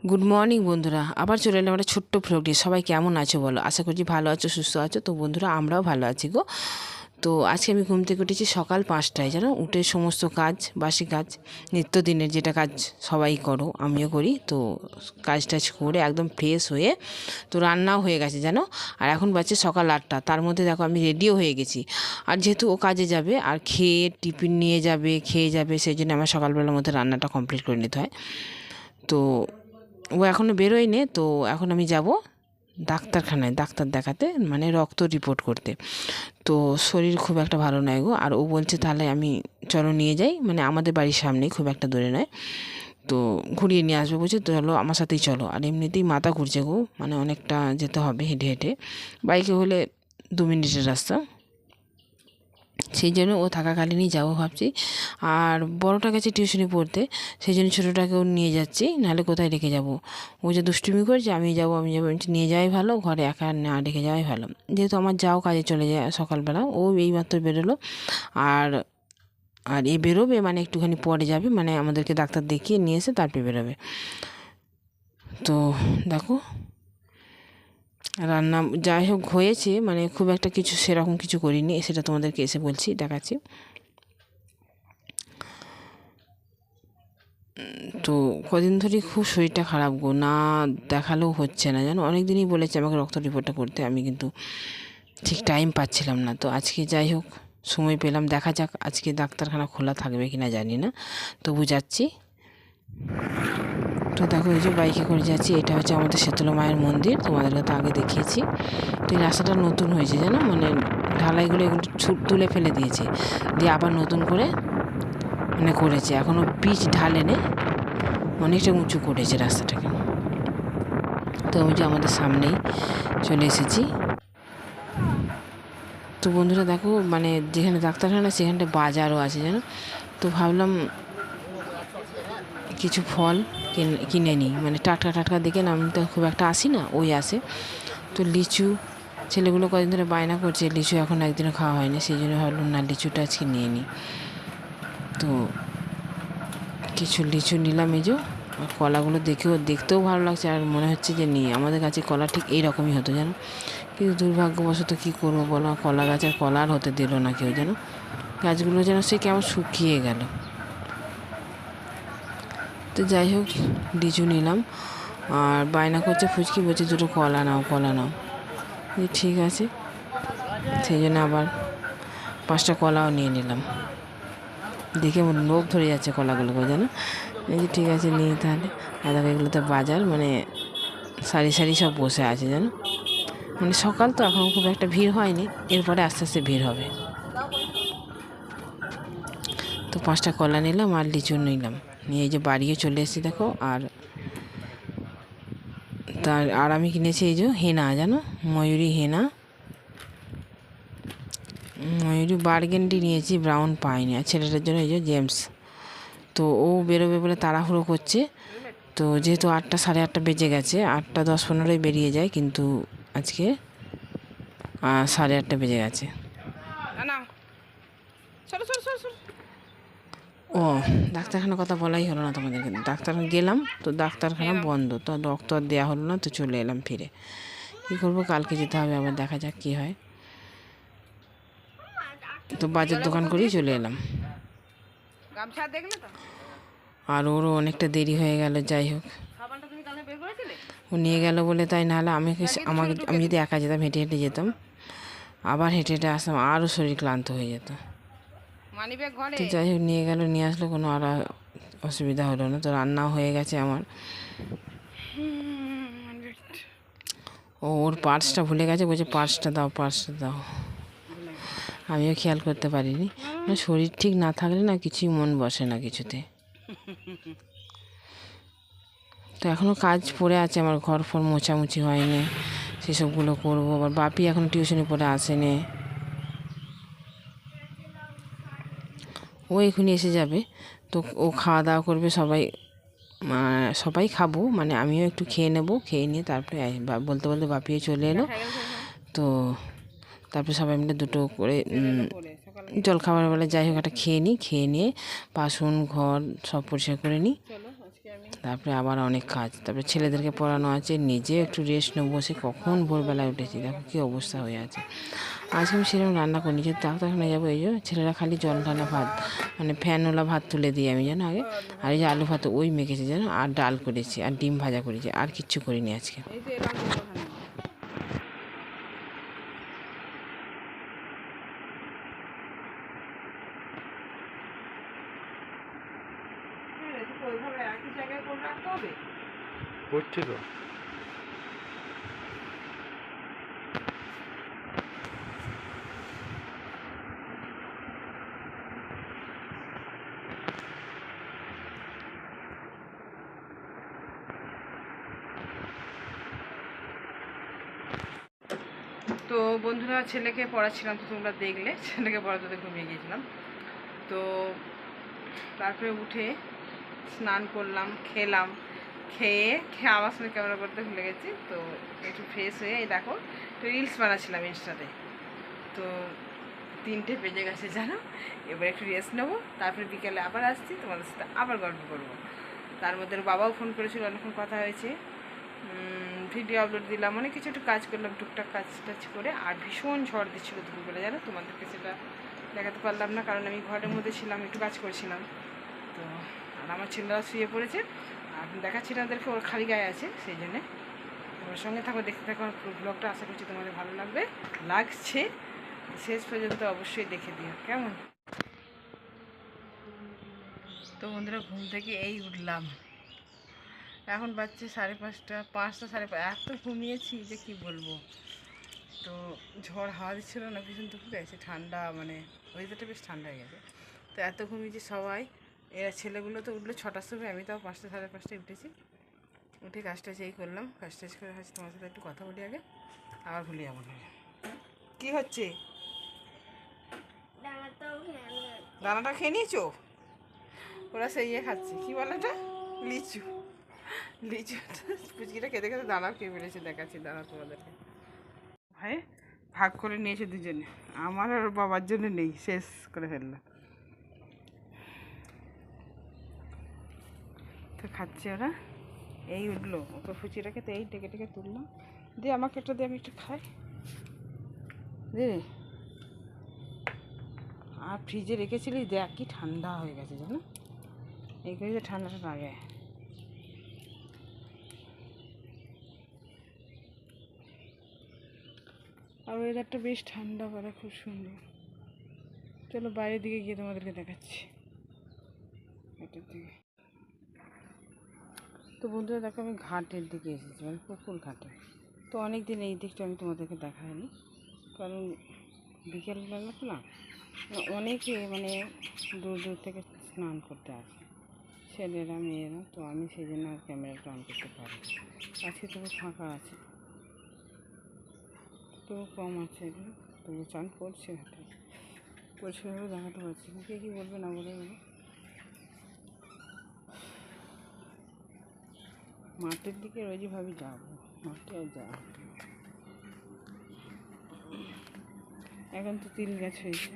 Good morning বন্ধুরা, আবার চলে এলাম একটা ছোট্ট ভ্লগ নিয়ে। সবাই কেমন আছো বলো? আশা করছি ভালো আছো, সুস্থ আছো। তো বন্ধুরা, আমরাও ভালো আছি গো। তো আজকে আমি ঘুম থেকে উঠেছি সকাল 5টায়, জানো। উঠে সমস্ত কাজ, বাসি কাজ, নিত্যদিনের যেটা কাজ সবাই করো, আমিও করি। তো কাজ টাজ করে একদম ফ্রেশ হয়ে, তো রান্নাও হয়ে গেছে জানো। আর এখন বাজছে সকাল 8টা। তার মধ্যে দেখো আমি রেডিও হয়ে গেছি। আর যেহেতু ও কাজে যাবে আর খেয়ে টিফিন নিয়ে যাবে, খেয়ে যাবে, সেই জন্য আমার সকালবেলার মধ্যে রান্নাটা কমপ্লিট করে নিতে হয়। তো ও এখনও বেরোয়নি। তো এখন আমি যাব ডাক্তারখানায়, ডাক্তার দেখাতে, মানে রক্ত রিপোর্ট করতে। তো শরীর খুব একটা ভালো নয় গো। আর ও বলছে তাহলে আমি চলো নিয়ে যাই, মানে আমাদের বাড়ির সামনেই, খুব একটা দূরে নয়। তো ঘুরিয়ে নিয়ে আসবে বলছে, তো চলো আমার সাথেই চলো। আর এমনিতেই মাথা ঘুরছে গো, মানে অনেকটা যেতে হবে হেঁটে হেঁটে। বাইকে হলে 2 মিনিটের রাস্তা। সেই জন্য ও থাকাকালীনই যাবো ভাবছি। আর বড়টা গেছে টিউশনি পড়তে, সেই জন্য ছোটোটাকেও নিয়ে যাচ্ছি, নাহলে কোথায় রেখে যাব। ও যে দুষ্টুমি করছে, আমি যাবো আমি যাবো, নিয়ে যাওয়াই ভালো, ঘরে একা না রেখে যাওয়াই ভালো। যেহেতু আমার যাও কাজে চলে যায় সকালবেলা, ও এইমাত্র বেরোলো। আর আর এ বেরোবে মানে একটুখানি পরে যাবে, মানে আমাদেরকে ডাক্তার দেখিয়ে নিয়ে এসে তারপরে বেরোবে। তো দেখো, রান্না যাই হোক হয়েছে, মানে খুব একটা কিছু সেরকম কিছু করিনি, সেটা তোমাদেরকে এসে বলছি, দেখাচ্ছি। তো কদিন ধরেই খুব শরীরটা খারাপ গো, না দেখালেও হচ্ছে না জানো। অনেক দিনই বলেছে আমাকে রক্ত রিপোর্টটা করতে, আমি কিন্তু ঠিক টাইম পাচ্ছিলাম না। তো আজকে যাই হোক সময় পেলাম, দেখা যাক আজকে ডাক্তারখানা খোলা থাকবে কিনা জানি না, তবু যাচ্ছি। তো দেখো এই যে বাইকে করে যাচ্ছি, এটা হচ্ছে আমাদের শীতলা মায়ের মন্দির, তোমাদেরকে তো আগে দেখিয়েছি। তো এই রাস্তাটা নতুন হয়েছে জানো, মানে ঢালাইগুলো এগুলো তুলে ফেলে দিয়েছে, দিয়ে আবার নতুন করে মানে করেছে। এখনও পিচ ঢালেনে, অনেকটা উঁচু করেছে রাস্তাটাকে। তো ওই যে আমাদের সামনেই চলে এসেছি। তো বন্ধুরা দেখো, মানে যেখানে ডাক্তারখানা সেখানটা বাজারও আছে জানো। তো ভাবলাম কিছু ফল কিনে নিই, মানে টাটকা টাটকা দেখে না, আমি তো খুব একটা আসি না, ওই আসে। তো লিচু, ছেলেগুলো কদিন ধরে বায়না করছে লিচু, এখন একদিনও খাওয়া হয়নি, সেই জন্য ভাবলাম না, লিচুটা আজকে নিয়ে নিই। তো কিছু লিচু নিলাম এই যে। আর কলাগুলো দেখতেও ভালো লাগছে, আর মনে হচ্ছে যে নিই, আমাদের কাছে কলা ঠিক এইরকমই হতো জানো। কিন্তু দুর্ভাগ্যবশত কী করবো বলো, কলা গাছ আর কলা আর হতে দিল না কেউ যেন। গাছগুলো যেন সে কেমন শুকিয়ে গেল। তো যাই হোক লিচু নিলাম। আর বায়না করছে ফুচকি, বলছে দুটো কলা নাও, কলা নাও। ঠিক আছে, সেই জন্য আবার 5টা কলাও নিয়ে নিলাম। দেখে লোভ ধরে যাচ্ছে কলাগুলোকে যেন। এই যে ঠিক আছে নিই তাহলে। আর দেখো এগুলোতে বাজার, মানে সারি সারি সব বসে আছে জানো। মানে সকাল তো এখন খুব একটা ভিড় হয়নি, এরপরে আস্তে আস্তে ভিড় হবে। তো 5টা কলা নিলাম আর লিচু নিলাম, নিয়ে এই যে বাড়িও চলে এসেছি দেখো। আর আমি কিনেছি এই যে হেনা জানো, ময়ূরী হেনা, ময়ূরী বার্গেন্ডি নিয়েছি, ব্রাউন পাইনি। আর ছেলেটার জন্য এই যে জেমস। তো ও বেরোবে বলে তাড়াহুড়ো করছে। তো যেহেতু 8টা, সাড়ে 8টা বেজে গেছে, 8টা 10-15 বেরিয়ে যায়, কিন্তু আজকে 8:30 বেজে গেছে। ও ডাক্তারখানার কথা বলাই হলো না তোমাদেরকে। ডাক্তারখানা গেলাম, তো ডাক্তারখানা বন্ধ, তো রক্ত আর দেওয়া হলো না, তো চলে এলাম ফিরে। কী করবো, কালকে যেতে হবে আবার, দেখা যাক কী হয়। তো বাজার দোকান করেই চলে এলাম। আর ওরও অনেকটা দেরি হয়ে গেল। যাই হোক ও নিয়ে গেল বলে তাই, নাহলে আমি যদি একা যেতাম, হেঁটে হেঁটে যেতাম, আবার হেঁটে হেঁটে আসতাম, আরও শরীর ক্লান্ত হয়ে যেত। তো যাই হোক নিয়ে গেল, নিয়ে আসলো, কোনো আর অসুবিধা হলো না। তো রান্নাও হয়ে গেছে আমার। ওর পার্সটা ভুলে গেছে, বলছে পার্সটা দাও, পার্সটা দাও। আমিও খেয়াল করতে পারিনি। শরীর ঠিক না থাকলে না কিছুই মন বসে না কিছুতে। তো এখনও কাজ পড়ে আছে আমার, ঘর ফর মোছামুছি হয়নি, সেসবগুলো করবো। আবার বাপি এখনও টিউশনি পড়ে আসেনি, ও এখনই এসে যাবে। তো ও খাওয়া দাওয়া করবে, সবাই খাবো, মানে আমিও একটু খেয়ে নেবো, খেয়ে নিয়ে তারপরে বলতে বলতে বাপিও চলে এলো। তো তারপরে সবাই মিলে দুটো করে জলখাবার বেলা যাই হোক একটা খেয়ে নিই, খেয়ে নিয়ে বাসন ঘর সব পরিষ্কার করে নিই, তারপরে আবার অনেক কাজ, তারপরে ছেলেদেরকে পড়ানো আছে, নিজে একটু রেস্ট নেবো। বসে কখন ভোরবেলায় উঠেছি, দেখো কী অবস্থা হয়ে আছে। আজকে আমি সেরকম রান্না করিনি, যেহেতু ডাক্তারখানে যাবো এই যে ছেলেরা খালি জল ঢালা ভাত, মানে ফ্যানওয়ালা ভাত তুলে দিই আমি জানো আগে। আর এই যে আলু ভাত ওই মেখেছি জানো, আর ডাল করেছি, আর ডিম ভাজা করেছি, আর কিচ্ছু করিনি আজকে। করছি তো। তো বন্ধুরা, ছেলেকে পড়াচ্ছিলাম, তো তোমরা দেখলে ছেলেকে পড়াতে ঘুমিয়ে গিয়েছিলাম। তো তারপরে উঠে স্নান করলাম, খেয়ে আমার সঙ্গে ক্যামেরা করতে ভুলে গেছি। তো একটু ফ্রেশ হয়ে এই দেখো একটু রিলস বানাচ্ছিলাম ইনস্টাতে। তো 3টে বেজে গেছে জানো। এবার একটু রেস্ট নেবো, তারপরে বিকেলে আবার আসছি, তোমাদের সাথে আবার গল্প করবো। তার মধ্যে বাবাও ফোন করেছিল, অনেকক্ষণ কথা হয়েছে, ভিডিও আপলোড দিলাম, অনেক কিছু একটু কাজ করলাম, টুকটাক কাজ টাজ করে। আর ভীষণ ঝড় দিচ্ছিলো দুপুরবেলা জানো, তোমাদেরকে সেটা দেখাতে পারলাম না, কারণ আমি ঘরের মধ্যে ছিলাম, একটু কাজ করছিলাম। তো আর আমার ছেলেরা শুয়ে পড়েছে, আর দেখাচ্ছি না ওদেরকে, ওর খালি গায়ে আছে, সেই জন্যে ওর সঙ্গে থাকো, দেখতে থাকো আমার ব্লগটা। আশা করছি তোমাদের ভালো লাগছে। শেষ পর্যন্ত অবশ্যই দেখে দিও কেমন। তো বন্ধুরা, ঘুম থেকে এই উঠলাম, এখন বাজছে 5:30, 5টা 5:30, এত ঘুমিয়েছি যে কি বলবো। তো ঝড় হাওয়া দিচ্ছিল না ভীষণ, দুপুরে এসে ঠান্ডা, মানে ওয়েদারটা বেশ ঠান্ডা হয়ে গেছে। তো এত ঘুমিয়েছি সবাই, এরা ছেলেগুলো তো উঠলো 6টার সময়, আমি তাও 5টা 5:30 উঠেছি। উঠে কাজটা এই করলাম, কাজটা করে হচ্ছে তোমার সাথে একটু কথা বলি আগে, আবার ভুলে যাবো না। কী হচ্ছে? দানাটা খেয়ে নিয়েছো? ওরা সেই ইয়ে খাচ্ছে, কী বলে এটা, লিচু। পুচকিটা খেতে খেতে দানাও খেয়ে ফেলেছে, দেখাচ্ছি দানা তোমাদেরকে। ভাই ভাগ করে নিয়েছে দুজনে, আমার আর বাবার জন্য নেই, শেষ করে ফেললাম। তো খাচ্ছে ওরা, এই উঠলো, ওকে ফুচিটাকে তো এই টেকে তুললাম, দিয়ে আমাকে একটা দিয়ে আমি একটু খাই দে। আর ফ্রিজে রেখেছিলি, দেখ কি ঠান্ডা হয়ে গেছে জানো, এই করে যে ঠান্ডাটা লাগে। আর ওয়েদারটা বেশ ঠান্ডা করে, খুব সুন্দর। চলো বাইরের দিকে গিয়ে তোমাদেরকে দেখাচ্ছি, এটার দিকে। তো বন্ধুরা দেখো, আমি ঘাটের দিকে এসেছি, মানে পুকুর ঘাটে। তো অনেক দিন এই দিকটা আমি তোমাদেরকে দেখাইনি, কারণ বিকেলবেলা তো না, অনেকে মানে দূর দূর থেকে স্নান করতে আসে, ছেলেরা মেয়েরা। তো আমি সেই জন্য আর ক্যামেরাটা অন করতে পারি। আজকে তবু ফাঁকা আছে, তবু কম আছে, তবু চান করছে, হাতে পরিষ্কারভাবে দেখাতে পারছি। কে কী বলবে না বলে, মাঠের দিকে রোজই ভাবি যাবো, মাঠে আর যাওয়া। এখন তো তিল গাছ হয়েছে,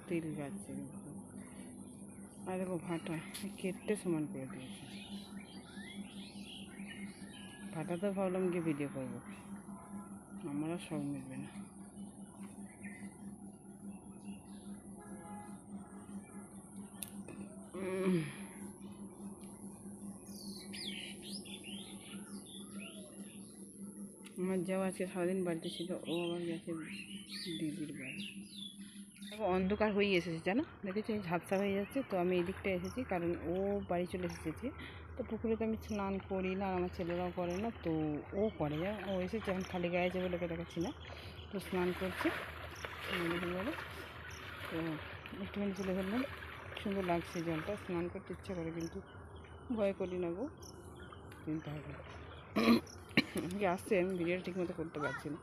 তিল গাছ, আর দেখো ভাটা কেটে সমান করে দিয়েছে। ভাটা তো ভাবলাম গিয়ে ভিডিও করবো, আমার আর সব মিলবে না। আমার যাওয়া আজকে সারাদিন বাড়িতে ছিল, ও আবার গেছে দিদির বাড়ি। দেখো অন্ধকার হয়ে এসেছে জানো, দেখেছি ঝাপসা হয়ে যাচ্ছে। তো আমি এই দিকটা এসেছি, কারণ ও বাড়ি চলে এসেছে। তো পুকুরে তো আমি স্নান করি না, আর আমার ছেলেরাও করে না, তো ও করে, ও এসেছে, এখন খালি গায়ে যাবে, লোকে দেখাচ্ছি না। তো স্নান করছে বলে, তো একটুখানি চলে ফেললাম। সুন্দর লাগছে জলটা, স্নান করতে ইচ্ছা করে, কিন্তু ভয় করি না গো, কিনতে হবে। আসছে, আমি ভিডিওটা ঠিক মতো করতে পারছি না।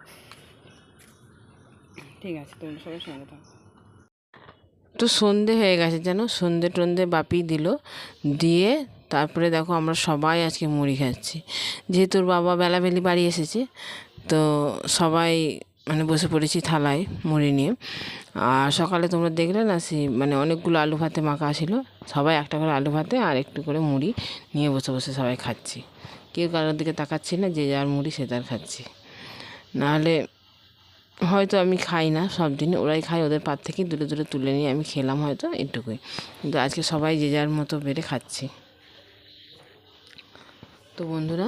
ঠিক আছে, তোমরা সবাই সঙ্গে থাকো। তো সন্ধে হয়ে গেছে জানো, সন্ধে টন্ধে বাপি দিল, দিয়ে তারপরে দেখো আমরা সবাই আজকে মুড়ি খাচ্ছি। যেহেতু ওর বাবা বেলাবেলি বাড়ি এসেছে, তো সবাই মানে বসে পড়েছি থালায় মুড়ি নিয়ে। আর সকালে তোমরা দেখলে না মানে অনেকগুলো আলু ভাতে মাখা ছিল, সবাই একটা করে আলু ভাতে আর একটু করে মুড়ি নিয়ে বসে বসে সবাই খাচ্ছি। কেউ কারোর দিকে তাকাচ্ছি না, যে যার মুড়ি সে তার খাচ্ছি। নাহলে হয়তো আমি খাই না সব দিন, ওরাই খায়, ওদের পাত থেকে দূরে দূরে তুলে নিয়ে আমি খেলাম হয়তো এটুকুই, কিন্তু আজকে সবাই যে যার মতো বেড়ে খাচ্ছি। তো বন্ধুরা,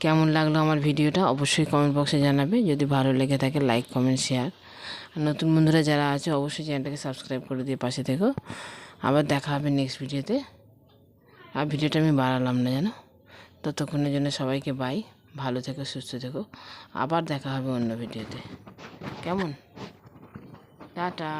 কেমন লাগলো আমার ভিডিওটা অবশ্যই কমেন্ট বক্সে জানাবে। যদি ভালো লেগে থাকে লাইক কমেন্ট শেয়ার, আর নতুন বন্ধুরা যারা আছে অবশ্যই চ্যানেলটাকে সাবস্ক্রাইব করে দিয়ে পাশে থেকো। আবার দেখা হবে নেক্সট ভিডিওতে। আর ভিডিওটা আমি বাড়ালাম না জানো। ততক্ষণের জন্য সবাইকে বাই, ভালো থেকো সুস্থ থেকো, আবার দেখা হবে অন্য ভিডিওতে। কেমন? টাটা।